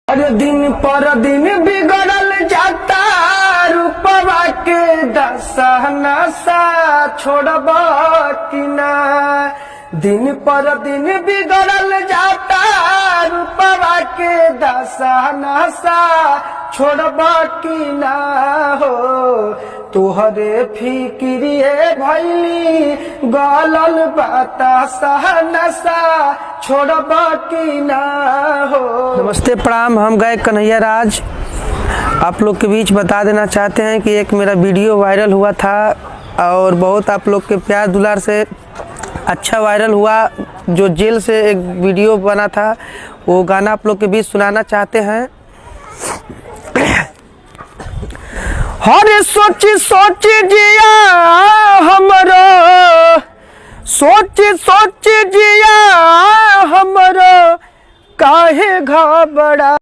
हर दिन पर दिन बिगड़ल जाता रूपवा के दशा नशा छोड़ब कि ना। दिन पर दिन बिगड़ल जाता रूपवा के दशा नशा छोड़ब कि ना हो। तुहरे फिक्रिए भैली गलल बतासा नशा छोड़ब कि ना हो। नमस्ते प्रणाम, हम गायक कन्हैया राज आप लोग के बीच बता देना चाहते हैं कि एक मेरा वीडियो वायरल हुआ था और बहुत आप लोग के प्यार दुलार से अच्छा वायरल हुआ। जो जेल से एक वीडियो बना था वो गाना आप लोग के बीच सुनाना चाहते हैं। हरे सोची सोची जिया हमरो, सोची सोची जिया हमरो काहे घबरा।